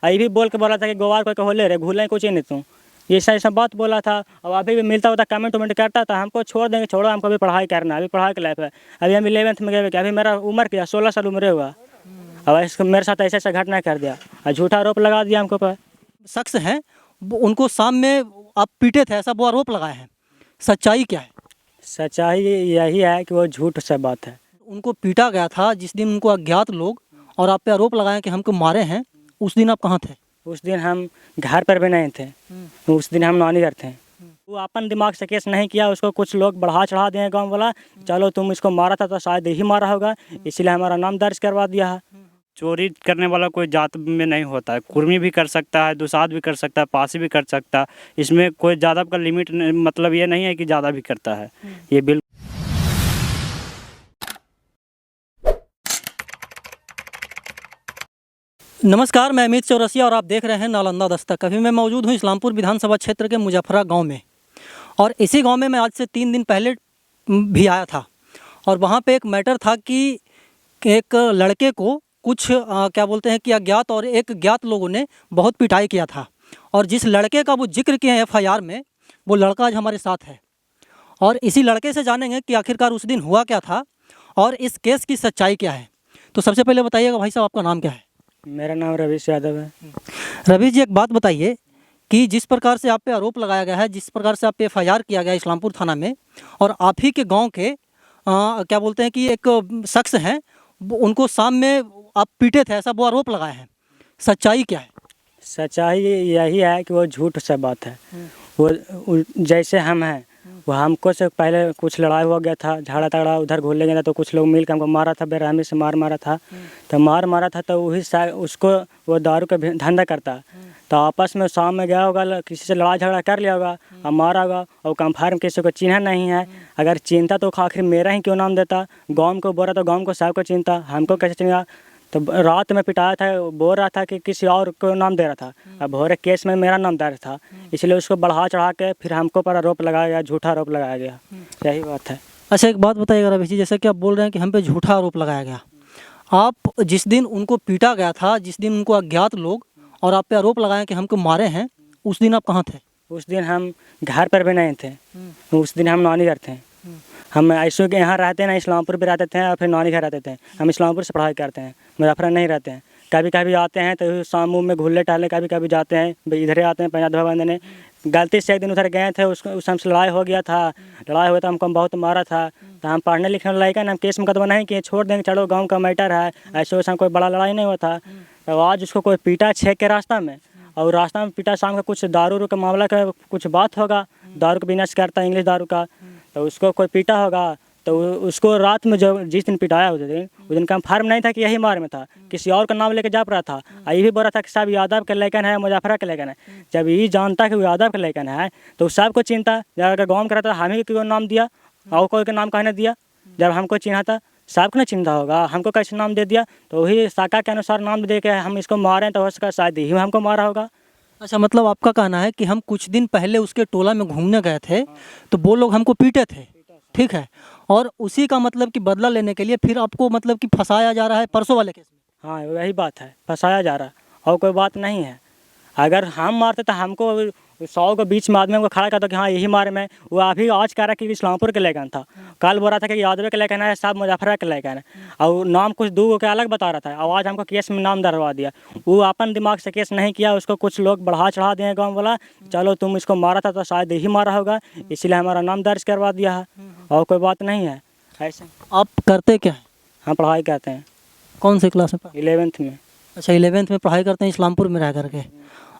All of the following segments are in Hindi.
अभी भी बोल के बोला था कि गोवार को होले रे घूले कुछ ही नहीं तू, ये ऐसा बात बोला था। अब अभी भी मिलता होता कमेंट वमेंट करता था, हमको छोड़ देंगे, छोड़ो हमको भी पढ़ाई करना है, अभी पढ़ाई की लाइफ है। अभी हम 11th में गए, अभी मेरा उम्र क्या 16 साल उम्र हुआ। अब इसको मेरे साथ ऐसा ऐसा घटना कर दिया और झूठा आरोप लगा दिया हमको पर। शख्स हैं उनको शाम में आप पीटे थे ऐसा वो आरोप लगाए हैं, सच्चाई क्या है? सच्चाई यही है कि वो झूठ से बात है। उनको पीटा गया था जिस दिन उनको अज्ञात लोग और आप पे आरोप लगाए कि हमको मारे हैं, उस दिन आप कहाँ थे? उस दिन हम घर पर भी नहीं थे, उस दिन हम नानी घर थे। वो अपन दिमाग से केस नहीं किया, उसको कुछ लोग बढ़ा चढ़ा दिए गांव वाला, चलो तुम इसको मारा था तो शायद यही मारा होगा, इसलिए हमारा नाम दर्ज करवा दिया है। चोरी करने वाला कोई जात में नहीं होता है, कुर्मी भी कर सकता है, दुसाध भी कर सकता है, पासी भी कर सकता है। इसमें कोई ज़्यादा का लिमिट मतलब ये नहीं है कि ज़्यादा भी करता है, ये बिल्कुल। नमस्कार, मैं अमित चौरसिया और आप देख रहे हैं नालंदा दस्तक। अभी मैं मौजूद हूँ इस्लामपुर विधानसभा क्षेत्र के मुजफ्फरा गांव में, और इसी गांव में मैं आज से 3 दिन पहले भी आया था। और वहां पे एक मैटर था कि एक लड़के को कुछ क्या बोलते हैं कि अज्ञात और एक ज्ञात लोगों ने बहुत पिटाई किया था, और जिस लड़के का वो जिक्र किए हैं FIR में, वो लड़का आज हमारे साथ है। और इसी लड़के से जानेंगे कि आखिरकार उस दिन हुआ क्या था और इस केस की सच्चाई क्या है। तो सबसे पहले बताइएगा भाई साहब, आपका नाम क्या है? मेरा नाम रवीश यादव है। रवि जी, एक बात बताइए कि जिस प्रकार से आप पे आरोप लगाया गया है, जिस प्रकार से आप पे FIR किया गया है इस्लामपुर थाना में, और आप ही के गांव के क्या बोलते हैं कि एक शख्स हैं उनको शाम में आप पीटे थे ऐसा वो आरोप लगाए हैं, सच्चाई क्या है? सच्चाई यही है कि वो झूठ से बात है। वो जैसे हम हैं, वो हमको से पहले कुछ लड़ाई हो गया था, झगड़ा तगड़ा उधर घूल गया था, तो कुछ लोग मिल के हमको मारा था, बेरहमी से मारा था। तो मारा था तो वही उसको वो दारू का धंधा करता, तो आपस में शाम में गया होगा, किसी से लड़ाई झगड़ा कर लिया होगा और मारा होगा, और कंफर्म किसी को चिन्हा नहीं है। अगर चिंता तो आखिर मेरा ही क्यों नाम देता, गाँव को बोला तो गाँव को सबको चिंता, हमको कैसे चिंता? तो रात में पिटाया था, बोल रहा था कि किसी और को नाम दे रहा था, अब भोरे केस में मेरा नाम दर्ज था, इसलिए उसको बढ़ा चढ़ा के फिर हमको पर आरोप लगाया गया, झूठा आरोप लगाया गया। यही बात है। अच्छा, एक बात बताइएगा रवि जी, जैसे कि आप बोल रहे हैं कि हम पे झूठा आरोप लगाया गया, आप जिस दिन उनको पीटा गया था, जिस दिन उनको अज्ञात लोग और आप पे आरोप लगाए कि हमको मारे हैं, उस दिन आप कहाँ थे? उस दिन हम घर पर भी नहीं थे, उस दिन हम नानी घर थे। हम ऐसे के यहाँ रहते हैं ना, इस्लामपुर भी रहते थे और फिर नानी घर रहते थे। हम इस्लामपुर से पढ़ाई करते हैं, मुजफ्फरा नहीं रहते हैं। कभी कभी आते हैं तो शाम में घूलने टहलने कभी कभी जाते हैं, इधर आते हैं पंजाब बांधने। गलती से एक दिन उधर गए थे, उसको उस हमसे लड़ाई हो गया था, लड़ाई हुआ था, हमको बहुत मारा था। तो हम पढ़ने लिखने लायक हम केस मुकदमा नहीं किए, छोड़ देंगे, चलो गाँव का मैटर है, ऐसे वैसे कोई बड़ा लड़ाई नहीं हुआ था। तो आज उसको कोई पीटा 6 के रास्ता में, और रास्ता में पीटा शाम का, कुछ दारू का मामला का कुछ बात होगा, दारू का बिजनेस करता है, इंग्लिश दारू का, तो उसको कोई पीटा होगा। तो उसको रात में जो जिस दिन पिटाया उस दिन कंफर्म नहीं था कि यही मार में था, किसी और का नाम लेके जा रहा था। ये भी बोल रहा था कि साहब यादव के लेकिन है, मुजफ्फरा के लेकिन है। जब ये जानता कि वो यादव के लेकिन है तो सबको चिंता, अगर गाँव में रहता हम ही को नाम दिया और कोई का नाम कहने दिया, जब हमको चिन्हा था सबको नहीं चिंता होगा, हमको कैसे नाम दे दिया। तो वही शाखा के अनुसार नाम दे के हम इसको मारें, तो हो सका शायद ही हमको मारा होगा। अच्छा, मतलब आपका कहना है कि हम कुछ दिन पहले उसके टोला में घूमने गए थे, तो वो लोग हमको पीटे थे, ठीक है, और उसी का मतलब कि बदला लेने के लिए फिर आपको मतलब कि फंसाया जा रहा है परसों वाले केस में? हाँ, वही बात है, फंसाया जा रहा और कोई बात नहीं है। अगर हम मारते तो हमको 100 के बीच में आदमी को खड़ा करता कि हाँ यही मारे में। वो अभी आज कह रहा कि इस्लामपुर के लेकिन था, कल बोल रहा था कि यादव के लेकिन है, सब मुजफ्फरा के लेकिन है, और नाम कुछ दो के अलग बता रहा था। आवाज़ हमको केस में नाम दरवा दिया, वो अपन दिमाग से केस नहीं किया, उसको कुछ लोग बढ़ा चढ़ा दिए गाँव वाला, चलो तुम इसको मारा था तो शायद यही मारा होगा, इसलिए हमारा नाम दर्ज करवा दिया है, और कोई बात नहीं है। ऐसे आप करते क्या हैं? हम पढ़ाई करते हैं। कौन से क्लास में? 11th में। अच्छा, 11th में पढ़ाई करते हैं इस्लामपुर में रह करके,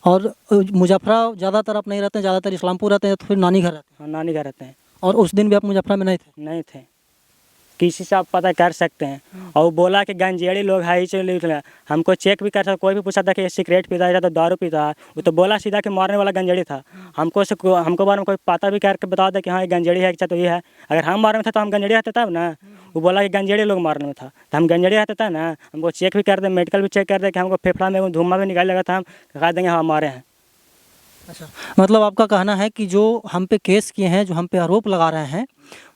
और मुजफ्फरा ज़्यादातर आप नहीं रहते हैं, ज़्यादातर इस्लामपुर रहते हैं, तो फिर नानी घर रहते हैं? हाँ, नानी घर रहते हैं। और उस दिन भी आप मुजफ्फरा में नहीं थे? नहीं थे, किसी से आप पता कर सकते हैं। और बोला कि गंजेड़ी लोग है, चलो हमको चेक भी कर सकते, कोई भी पूछा था कि सिगरेट पीता है तो दारू पीता है, वो तो बोला सीधा कि मारने वाला गंजेड़ी था। हमको बारे में कोई पता भी करके बता दे कि हाँ ये गंजेड़ी है, अच्छा तो ये है। अगर हम मारने में था तो हम गंजेड़ी रहते तब ना। वो बोला कि गंजेड़ी लोग मारने में था, तो हम गंजेड़ी रहते था ना। हमको चेक भी कर दे, मेडिकल भी चेक कर दे कि हमको फेफड़ा में धुआं भी निकाल लगा था, हम कहा देंगे हाँ हमारे हैं। अच्छा, मतलब आपका कहना है कि जो हम पे केस किए हैं, जो हम पे आरोप लगा रहे हैं,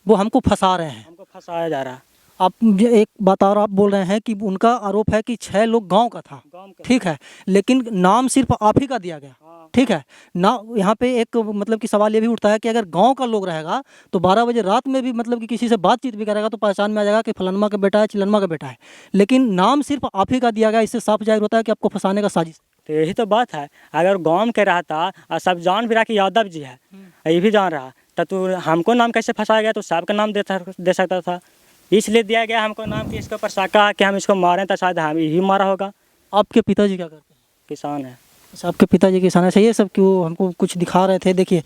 वो हमको फंसा रहे हैं? हमको फंसाया जा रहा है। आप ये एक बात और आप बोल रहे हैं कि उनका आरोप है कि 6 लोग गांव का था, ठीक है, लेकिन नाम सिर्फ आप ही का दिया गया, ठीक है ना। यहाँ पे एक मतलब कि सवाल ये भी उठता है कि अगर गांव का लोग रहेगा तो 12 बजे रात में भी मतलब कि किसी से बातचीत भी करेगा तो पहचान में आ जाएगा कि फलानमा का बेटा है, चिलनमा का बेटा है, लेकिन नाम सिर्फ आप ही का दिया गया। इससे साफ जाहिर होता है कि आपको फंसाने का साजिश। तो यही तो बात है, अगर गांव के रहता और सब जान भी रहा कि यादव जी है, ये भी जान रहा, तब तो हमको नाम कैसे फंसाया गया? तो सबका नाम दे सकता था, इसलिए दिया गया हमको नाम कि इसके ऊपर शका है कि हम इसको मारें तो शायद हम ही मारा होगा। आपके पिताजी क्या करते हैं? किसान है। अच्छा, आपके पिताजी किसान है। अच्छा, ये सब क्यों हमको कुछ दिखा रहे थे? देखिए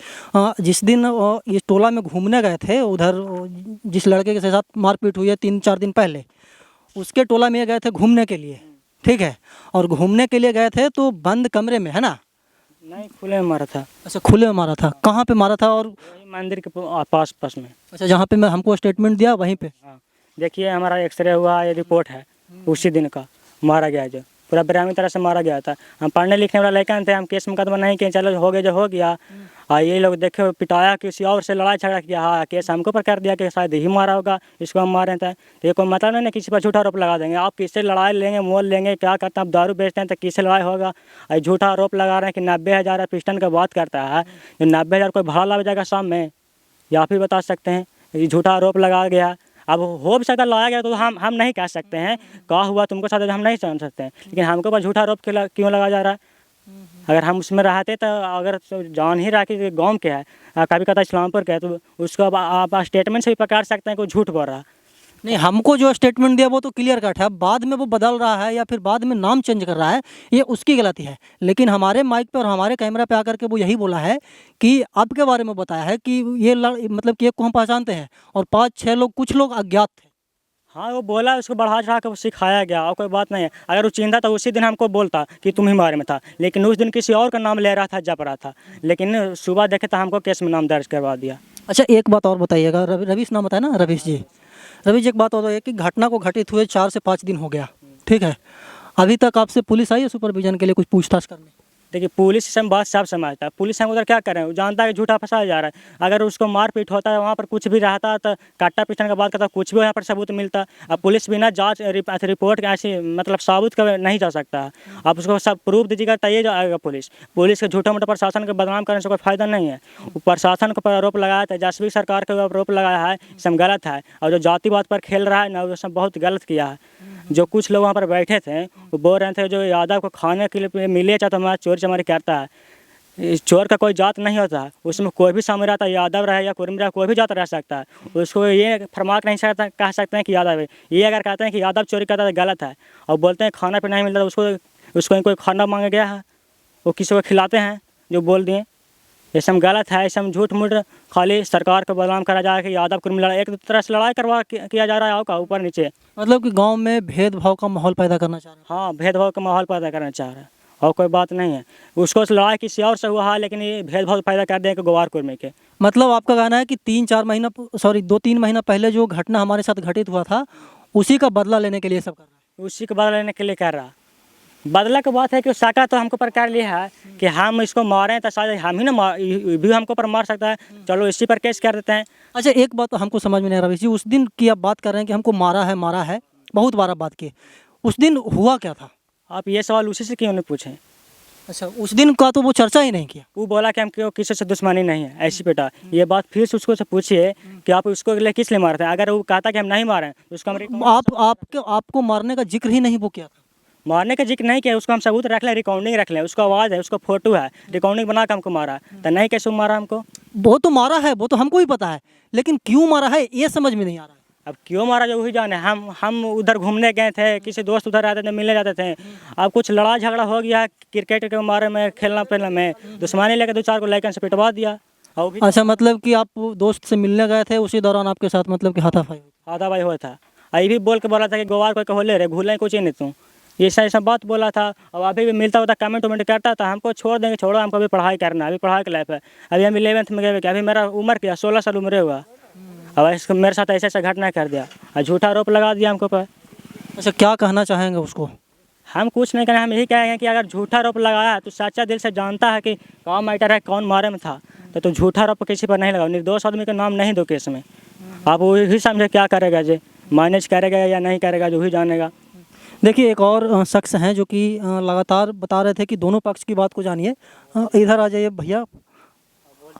जिस दिन ये टोला में घूमने गए थे उधर, जिस लड़के के साथ मारपीट हुई है 3-4 दिन पहले, उसके टोला में ये गए थे घूमने के लिए, ठीक है, और घूमने के लिए गए थे तो बंद कमरे में, है ना? नहीं, खुले में मारा था। अच्छा, खुले में मारा था। कहाँ पे मारा था? और वही मंदिर के पास में। अच्छा, जहाँ पे मैं हमको स्टेटमेंट दिया वहीं पे? हाँ, देखिए हमारा एक्सरे हुआ, ये रिपोर्ट है उसी दिन का मारा गया, जो पूरा बेरहमी तरह से मारा गया था। हम पढ़ने लिखने वाला लड़का थे, हम केस मुकदमा नहीं किए, चलो हो गया जो हो गया। और ये लोग देखे पिटाया, किसी और से लड़ाई झगड़ा किया, हाँ केस हमको पर कर दिया कि शायद ही मारा होगा, इसको हम मारे थे। तो ये कोई मतलब नहीं ना किसी पर झूठा आरोप लगा देंगे। आप किससे लड़ाई लेंगे, मोल लेंगे, क्या करते हैं? आप दारू बेचते हैं तो किससे लड़ाई होगा? और झूठा आरोप लगा रहे हैं कि 90,000 पिस्टन का बात करता है, जो 90,000 कोई भाड़ा लग जाएगा शाम में, या आप ही बता सकते हैं। ये झूठा आरोप लगा गया, अब हो भी सकता लाया गया तो हम नहीं कह सकते हैं क्या हुआ तुमको साथ, हम नहीं जान सकते हैं, लेकिन हमको पर झूठा आरोप क्यों लगा जा रहा है? अगर हम उसमें रहते तो अगर जान ही रहा कि गांव के है, कभी कहता इस्लामपुर के है, तो उसको अब आप स्टेटमेंट से भी पकड़ सकते हैं कोई झूठ बोल रहा है। नहीं, हमको जो स्टेटमेंट दिया वो तो क्लियर कट है। अब बाद में वो बदल रहा है या फिर बाद में नाम चेंज कर रहा है, ये उसकी गलती है। लेकिन हमारे माइक पे और हमारे कैमरा पे आकर के वो यही बोला है कि आपके बारे में बताया है कि ये मतलब कि एक को हम पहचानते हैं और 5-6 लोग, कुछ लोग अज्ञात थे। हाँ, वो बोला, उसको बढ़ा चढ़ा कर सिखाया गया, और कोई बात नहीं है। अगर वो चिंता तो उसी दिन हमको बोलता कि तुम ही मारे में था, लेकिन उस दिन किसी और का नाम ले रहा था, जप रहा था, लेकिन सुबह देखे तो हमको केस में नाम दर्ज करवा दिया। अच्छा, एक बात और बताइएगा, रवीश नाम बताया ना, रवीश जी। रवीश जी, एक बात और है कि घटना को घटित हुए 4 से 5 दिन हो गया, ठीक है, अभी तक आपसे पुलिस आई है सुपरविजन के लिए कुछ पूछताछ करने? देखिए, पुलिस से हम बात सब समझता है, पुलिस हम उधर क्या करें, वो जानता है कि झूठा फंसाया जा रहा है। अगर उसको मारपीट होता है वहाँ पर कुछ भी रहता तो काटा पिटन का बात करता, कुछ भी यहाँ पर सबूत मिलता। अब पुलिस बिना जांच रिपोर्ट के ऐसी मतलब साबुत कर नहीं जा सकता है। आप उसको सब प्रूफ दीजिएगा तब ये जाएगा पुलिस के झूठा मोटा प्रशासन को बदनाम करने से कोई फायदा नहीं है। प्रशासन को पर आरोप लगाया था, तेजस्वी सरकार के आरोप लगाया है, सब गलत है। और जो जातिवाद पर खेल रहा है ना, वो सब बहुत गलत किया है। जो कुछ लोग वहाँ पर बैठे थे वो बोल रहे थे जो यादव को खाने के लिए मिले चाहे तो हमारा चोरी चमारी करता है। चोर का कोई जात नहीं होता है, उसमें कोई भी शामिल रहता है, यादव रहे या कुर्मी रहे, कोई भी जात रह सकता है। उसको ये फरमाक नहीं सकता, कह सकते हैं कि यादव है। ये अगर कहते हैं कि यादव चोरी करता है तो गलत है, और बोलते हैं खाना पीना नहीं मिलता, उसको कोई खाना मांगा गया है, वो किसी को खिलाते हैं जो बोल दिए, ये सब गलत है। ये झूठ मूठ खाली सरकार को बदनाम करा जा रहा है कि यादव कुर्मी लड़ाई, एक तरह से लड़ाई किया जा रहा है का ऊपर नीचे। मतलब कि गांव में भेदभाव का माहौल पैदा करना चाह रहे हैं? हाँ, भेदभाव का माहौल पैदा करना चाह रहा है, और कोई बात नहीं है। उसको लड़ाई किसी और से हुआ है, लेकिन ये भेदभाव पैदा कर देंगे गवार कुर्मी के। मतलब आपका कहना है कि 2-3 महीना पहले जो घटना हमारे साथ घटित हुआ था उसी का बदला लेने के लिए सब कर रहा है? उसी को बदला लेने के लिए कर रहा। बदला की बात है कि शाखा तो हमको पर कर लिया है कि हम इसको मारें तो शायद हम ही ना भी हमको पर मार सकता है, चलो इसी पर केस कर देते हैं। अच्छा, एक बात तो हमको समझ में नहीं आ रहा रवीश जी, उस दिन की आप बात कर रहे हैं कि हमको मारा है, बहुत बार आप बात की, उस दिन हुआ क्या था? आप ये सवाल उसी से क्यों नहीं पूछें? अच्छा, उस दिन का तो वो चर्चा ही नहीं किया। वो बोला कि हम क्यों किसी से दुश्मनी नहीं है, ऐसी बेटा ये बात फिर से उसको से पूछिए कि आप उसको लिए किस लिए मारते हैं। अगर वो कहता कि हम नहीं मारे तो उसको हम आपको मारने का जिक्र ही नहीं वो किया था? मारने का जिक्र नहीं किया, उसको हम सबूत रख लें, रिकॉर्डिंग रख लें, उसको आवाज़ है, उसको फोटो है, रिकॉर्डिंग बना के हमको मारा, तो नहीं कैसे मारा हमको? वो तो मारा है, वो तो हमको ही पता है, लेकिन क्यों मारा है ये समझ में नहीं आ रहा है। अब क्यों मारा जो वही जाने। हम उधर घूमने गए थे, किसी दोस्त उधर रहते थे, मिलने जाते थे, अब कुछ लड़ाई झगड़ा हो गया क्रिकेट के बारे में, खेलना पेलना में, दुश्मनी लेकर 2-4 को लड़कन से पिटवा दिया। अच्छा, मतलब कि आप दोस्त से मिलने गए थे, उसी दौरान आपके साथ मतलब कि हाथापाई हुआ था। ये भी बोल के बोला था कि गोवार कोई कहो ले रहे भूलें कुछ ही नहीं तुम, ये ऐसा बात बोला था। अब अभी भी मिलता होता कमेंट वमेंट करता था, हमको छोड़ देंगे, छोड़ो हमको अभी पढ़ाई करना है, अभी पढ़ाई की लाइफ है। अभी हम 11th में गए, अभी मेरा उम्र क्या 16 साल उम्र हुआ। अब इसको मेरे साथ ऐसा घटना कर दिया और झूठा आरोप लगा दिया हमको पर। अच्छा, क्या कहना चाहेंगे उसको? हम कुछ नहीं करें, हम यही कहेंगे कि अगर झूठा आरोप लगाया है तो सच्चा दिल से जानता है कि कौन मैटर है, कौन मारे में था, तो झूठा आरोप किसी पर नहीं लगाओ, निर्दोष आदमी का नाम नहीं दो केस में। आप वही समझे क्या करेगा जी। मैनेज करेगा या नहीं करेगा जो ही जानेगा। देखिए एक और शख्स हैं जो कि लगातार बता रहे थे कि दोनों पक्ष की बात को जानिए। इधर आ जाइए भैया,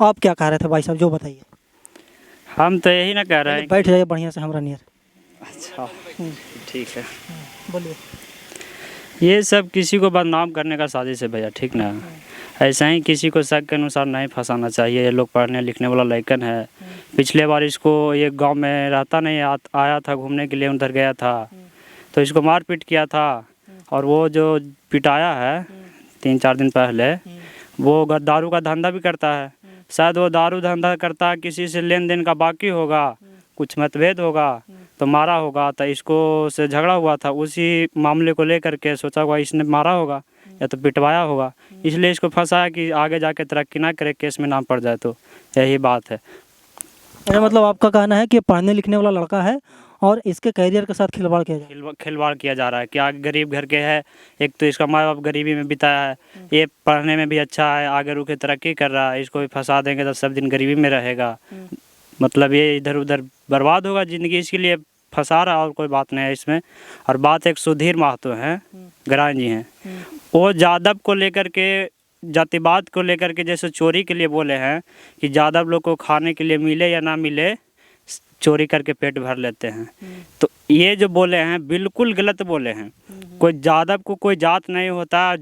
आप क्या कह रहे थे भाई साहब, जो बताइए। हम तो यही ना कह रहे हैं। बैठ जाइए बढ़िया से हमरा नियर। अच्छा ठीक है। बोलिए। ये सब किसी को बदनाम करने का साजिश है भैया, ठीक ना। ऐसा ही किसी को शक के अनुसार नहीं फंसाना चाहिए। ये लोग पढ़ने लिखने वाला लड़कन है। पिछले बार इसको ये गांव में रहता नहीं आया था घूमने के लिए, उधर गया था तो इसको मार पीट किया था। और वो जो पिटाया है 3-4 दिन पहले, वो दारू का धंधा भी करता है। शायद वो दारू धंधा करता है, किसी से लेन देन का बाकी होगा, कुछ मतभेद होगा तो मारा होगा। तो इसको से झगड़ा हुआ था, उसी मामले को लेकर के सोचा हुआ इसने मारा होगा या तो पिटवाया होगा, इसलिए इसको फंसाया कि आगे जाके तरक्की ना करे, केस में नाम पड़ जाए। तो यही बात है। अच्छा, मतलब आपका कहना है कि पढ़ने लिखने वाला लड़का है और इसके कैरियर के साथ खिलवाड़ किया जाए। खिलवाड़ किया जा रहा है कि आगे गरीब घर के है, एक तो इसका माँ बाप गरीबी में बिताया है, ये पढ़ने में भी अच्छा है, आगे रुक के तरक्की कर रहा है, इसको भी फंसा देंगे तो सब दिन गरीबी में रहेगा। मतलब ये इधर उधर बर्बाद होगा ज़िंदगी, इसके लिए फंसा रहा, और कोई बात नहीं है इसमें। और बात एक सुधीर महतो हैं, ग्राम जी हैं, वो यादव को लेकर के, जातिवाद को लेकर के जैसे चोरी के लिए बोले हैं कि यादव लोग को खाने के लिए मिले या ना मिले, चोरी करके पेट भर लेते हैं। तो ये जो बोले हैं बिल्कुल गलत बोले हैं। कोई यादव को कोई जात नहीं होता,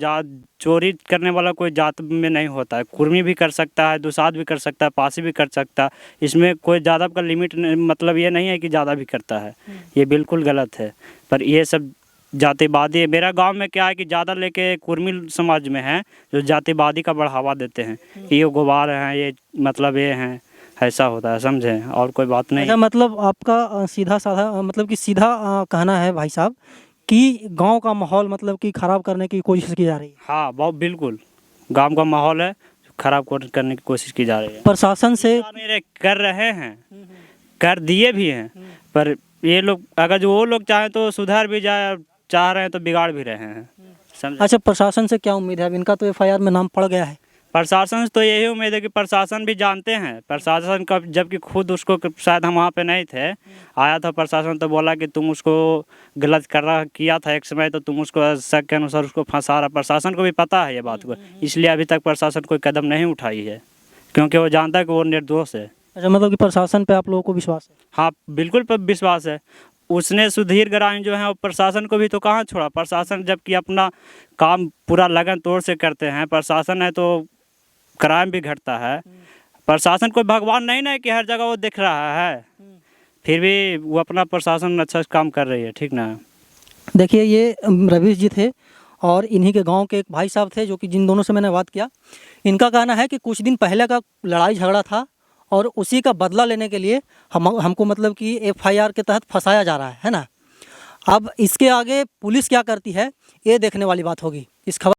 चोरी करने वाला कोई जात में नहीं होता है। कुर्मी भी कर सकता है, दुसाध भी कर सकता है, पासी भी कर सकता है। इसमें कोई यादव का लिमिट मतलब ये नहीं है कि ज़्यादा भी करता है, ये बिल्कुल गलत है। पर ये सब जातिवादी है। मेरा गांव में क्या है कि ज़्यादा लेके कुर्मी समाज में है जो जातिवादी का बढ़ावा देते हैं कि ये गुबार हैं, ये मतलब ये हैं, ऐसा होता है, समझे, और कोई बात नहीं। अच्छा, मतलब आपका सीधा साधा मतलब कि सीधा कहना है भाई साहब कि गांव का माहौल मतलब कि ख़राब करने की कोशिश की जा रही है। हाँ बहुत बिल्कुल, गांव का माहौल है ख़राब करने की कोशिश की जा रही है। प्रशासन से मेरे कर रहे हैं, कर दिए भी हैं, पर ये लोग अगर जो वो लोग चाहें तो सुधार भी जाए, चाह रहे हैं तो बिगाड़ भी रहे हैं, समझे। अच्छा, प्रशासन से क्या उम्मीद है? अब इनका तो एफआईआर में नाम पड़ गया है। प्रशासन से तो यही उम्मीद है कि प्रशासन भी जानते हैं, प्रशासन का, जबकि खुद उसको, शायद हम वहाँ पे नहीं थे, आया था प्रशासन तो बोला कि तुम उसको गलत किया था एक समय, तो तुम उसको शक के अनुसार उसको फंसा रहा। प्रशासन को भी पता है ये बात को, इसलिए अभी तक प्रशासन कोई कदम नहीं उठाई है, क्योंकि वो जानता है कि वो निर्दोष है। अच्छा, मतलब कि प्रशासन पे आप लोगों को विश्वास है? हाँ बिल्कुल पर विश्वास है। उसने सुधीर ग्राम जो है वो प्रशासन को भी तो कहाँ छोड़ा। प्रशासन जबकि अपना काम पूरा लगन तोड़ से करते हैं, प्रशासन है तो क्राइम भी घटता है। प्रशासन कोई भगवान नहीं ना कि हर जगह वो दिख रहा है, फिर भी वो अपना प्रशासन अच्छा काम कर रही है, ठीक ना। देखिए ये रवीश जी थे और इन्हीं के गांव के एक भाई साहब थे जो कि जिन दोनों से मैंने बात किया। इनका कहना है कि कुछ दिन पहले का लड़ाई झगड़ा था और उसी का बदला लेने के लिए हमको मतलब कि एफआईआर के तहत फंसाया जा रहा है ना। अब इसके आगे पुलिस क्या करती है ये देखने वाली बात होगी। इस खबर